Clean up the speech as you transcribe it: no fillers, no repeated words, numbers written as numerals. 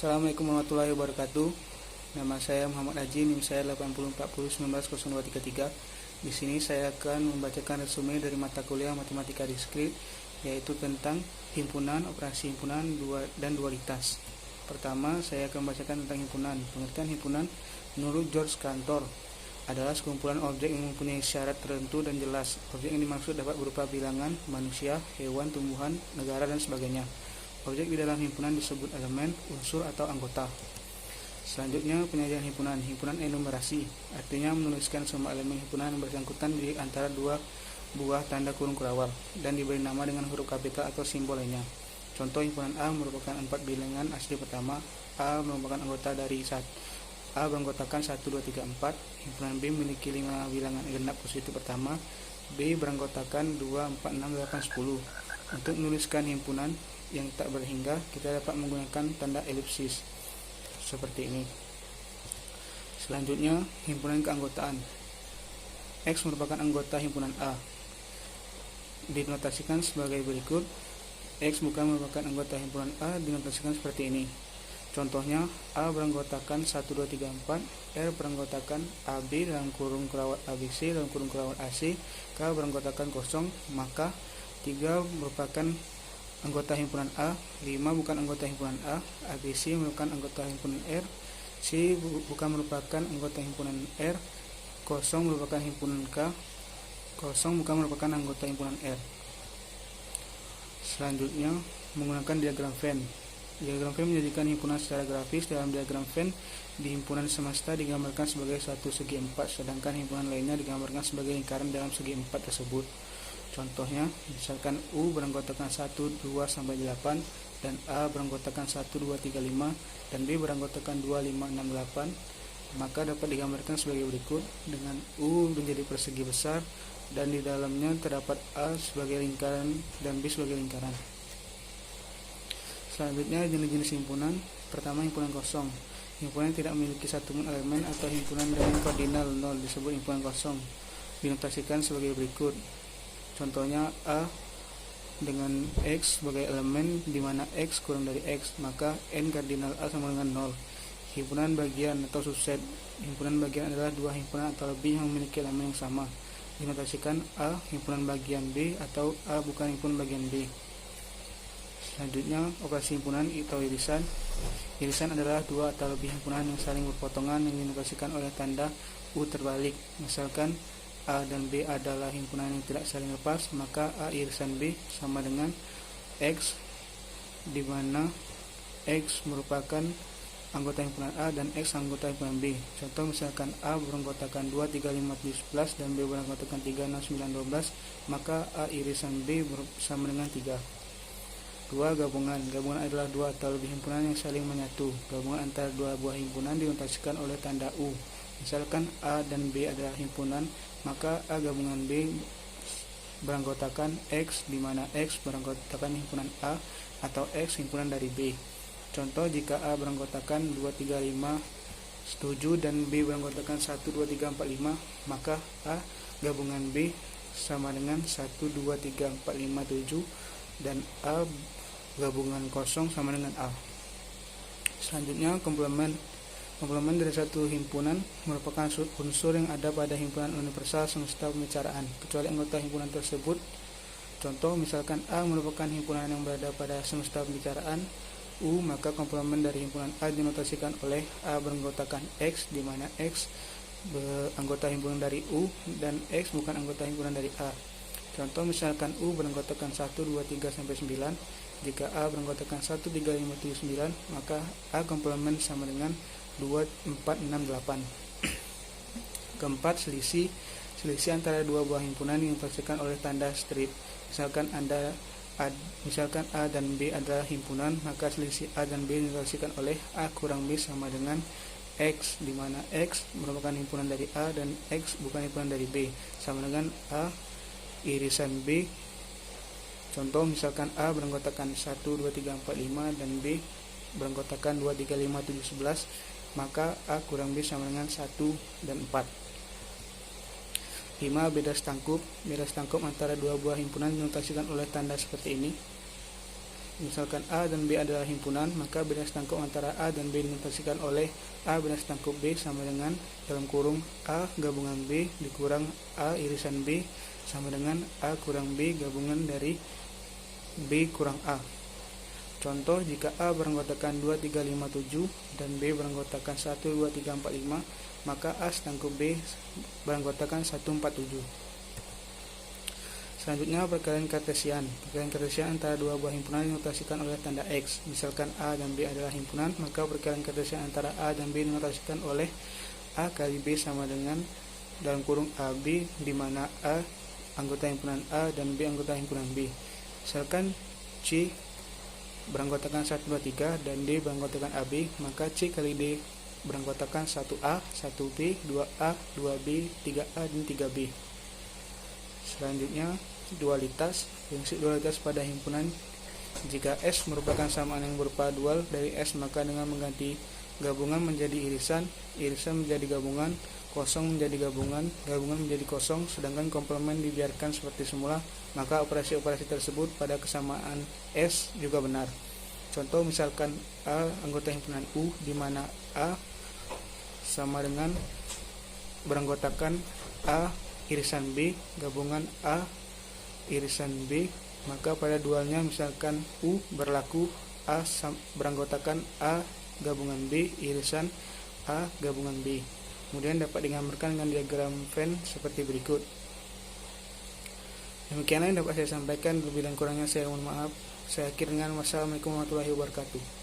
Assalamualaikum warahmatullahi wabarakatuh. Nama saya Muhammad Haji, NIM saya 8040190233. Di sini saya akan membacakan resume dari mata kuliah Matematika Diskrit, yaitu tentang himpunan, operasi himpunan, dan dualitas. Pertama, saya akan membacakan tentang himpunan. Pengertian himpunan menurut George Cantor adalah sekumpulan objek yang mempunyai syarat tertentu dan jelas. Objek yang dimaksud dapat berupa bilangan, manusia, hewan, tumbuhan, negara, dan sebagainya. Objek di dalam himpunan disebut elemen, unsur, atau anggota. Selanjutnya, penyajian himpunan. Himpunan enumerasi artinya menuliskan semua elemen himpunan yang bersangkutan di antara dua buah tanda kurung kurawal dan diberi nama dengan huruf kapital atau simbol lainnya. Contoh, himpunan A merupakan 4 bilangan asli pertama. A merupakan anggota dari A beranggotakan 1, 2, 3, 4. Himpunan B memiliki 5 bilangan genap positif pertama. B beranggotakan 2, 4, 6, 8, 10. Untuk menuliskan himpunan yang tak berhingga, kita dapat menggunakan tanda elipsis seperti ini. Selanjutnya, himpunan keanggotaan. X merupakan anggota himpunan A. Dinotasikan sebagai berikut. X bukan merupakan anggota himpunan A, dinotasikan seperti ini. Contohnya, A beranggotakan 1, 2, 3, 4, R beranggotakan AB dalam kurung kurawat ABC dalam kurung kurawat AC, K beranggotakan kosong, maka 3 merupakan anggota himpunan A, 5 bukan anggota himpunan A, ABC merupakan anggota himpunan R, C bukan merupakan anggota himpunan R, kosong merupakan himpunan K, kosong bukan merupakan anggota himpunan R. Selanjutnya, menggunakan diagram Venn. Diagram Venn menjadikan himpunan secara grafis. Dalam diagram Venn, di himpunan semesta digambarkan sebagai satu segi 4, sedangkan himpunan lainnya digambarkan sebagai lingkaran dalam segi 4 tersebut. Contohnya, misalkan U beranggotakan 1, 2, sampai 8, dan A beranggotakan 1, 2, 3, 5, dan B beranggotakan 2, 5, 6, 8, maka dapat digambarkan sebagai berikut, dengan U menjadi persegi besar, dan di dalamnya terdapat A sebagai lingkaran dan B sebagai lingkaran. Selanjutnya, jenis-jenis himpunan. Pertama, himpunan kosong. Himpunan yang tidak memiliki satu elemen atau himpunan dengan koordinal 0 disebut himpunan kosong. Dinotasikan sebagai berikut. Contohnya, A dengan X sebagai elemen di mana X kurang dari X, maka N kardinal A sama dengan 0. Himpunan bagian atau subset. Himpunan bagian adalah dua himpunan atau lebih yang memiliki elemen yang sama. Dinotasikan A himpunan bagian B atau A bukan himpunan bagian B. Selanjutnya, operasi himpunan atau irisan. Irisan adalah dua atau lebih himpunan yang saling berpotongan yang dinotasikan oleh tanda U terbalik. Misalkan A dan B adalah himpunan yang tidak saling lepas, maka A irisan B sama dengan X, di mana X merupakan anggota himpunan A dan X anggota himpunan B. Contoh, misalkan A beranggotakan 2, 3, 5, 7, 11 dan B beranggotakan 3, 6, 9, 12, maka A irisan B sama dengan 3. 2. Gabungan. Gabungan adalah dua atau lebih himpunan yang saling menyatu. Gabungan antara dua buah himpunan dinotasikan oleh tanda U. Misalkan A dan B adalah himpunan, maka A gabungan B beranggotakan X, di mana X beranggotakan himpunan A atau X himpunan dari B. Contoh, jika A beranggotakan 2, 3, 5, 7 dan B beranggotakan 1, 2, 3, 4, 5, maka A gabungan B sama dengan 1, 2, 3, 4, 5, 7 dan A gabungan kosong sama dengan A. Selanjutnya, komplement. Komplement dari satu himpunan merupakan unsur yang ada pada himpunan universal semesta pembicaraan, kecuali anggota himpunan tersebut. Contoh, misalkan A merupakan himpunan yang berada pada semesta pembicaraan U, maka komplement dari himpunan A dinotasikan oleh A beranggotakan X, di mana X anggota himpunan dari U dan X bukan anggota himpunan dari A. Contoh, misalkan U beranggotakan 1, 2, 3, sampai 9. Jika A beranggotakan 1, 3, 5, 7, 9, maka A komplement sama dengan 2, 4, 6, 8. Keempat, selisih. Selisih antara dua buah himpunan dinotasikan oleh tanda strip. Misalkan A dan B adalah himpunan, maka selisih A dan B dinotasikan oleh A kurang B sama dengan X, di mana X merupakan himpunan dari A dan X bukan himpunan dari B, sama dengan A irisan B. Contoh, misalkan A beranggotakan 1, 2, 3, 4, 5 dan B beranggotakan 2, 3, 5, 7, 11, maka A kurang B sama dengan 1 dan 4. 5. Beda stangkup. Beda stangkup antara dua buah himpunan dinotasikan oleh tanda seperti ini. misalkan A dan B adalah himpunan, maka bilangan setangkup antara A dan B dinotasikan oleh A bilangan setangkup B sama dengan dalam kurung A gabungan B dikurang A irisan B sama dengan A kurang B gabungan dari B kurang A. Contoh, jika A beranggotakan 2, 3, 5, 7 dan B beranggotakan 1, 2, 3, 4, 5, maka A setangkup B beranggotakan 1, 4, 7. Selanjutnya, perkalian kartesian. Perkalian kartesian antara dua buah himpunan dinotasikan oleh tanda X. Misalkan A dan B adalah himpunan, maka perkalian kartesian antara A dan B dinotasikan oleh A kali B sama dengan dalam kurung AB, di mana A anggota himpunan A dan B anggota himpunan B. Misalkan C beranggotakan 1, 2, 3 dan D beranggotakan AB, maka C kali D beranggotakan 1A, 1B, 2A, 2B, 3A, dan 3B. Selanjutnya, dualitas. Prinsip dualitas pada himpunan. Jika S merupakan samaan yang berupa dual dari S, maka dengan mengganti gabungan menjadi irisan, irisan menjadi gabungan, kosong menjadi gabungan, gabungan menjadi kosong, sedangkan komplement dibiarkan seperti semula, maka operasi-operasi tersebut pada kesamaan S juga benar. Contoh, misalkan A anggota himpunan U, di mana A sama dengan beranggotakan A irisan B gabungan A irisan B, maka pada dualnya misalkan U berlaku A beranggotakan A gabungan B irisan A gabungan B. Kemudian dapat digambarkan dengan diagram Venn seperti berikut. Demikianlah yang dapat saya sampaikan, lebih dan kurangnya saya mohon maaf. Saya akhiri dengan wassalamualaikum warahmatullahi wabarakatuh.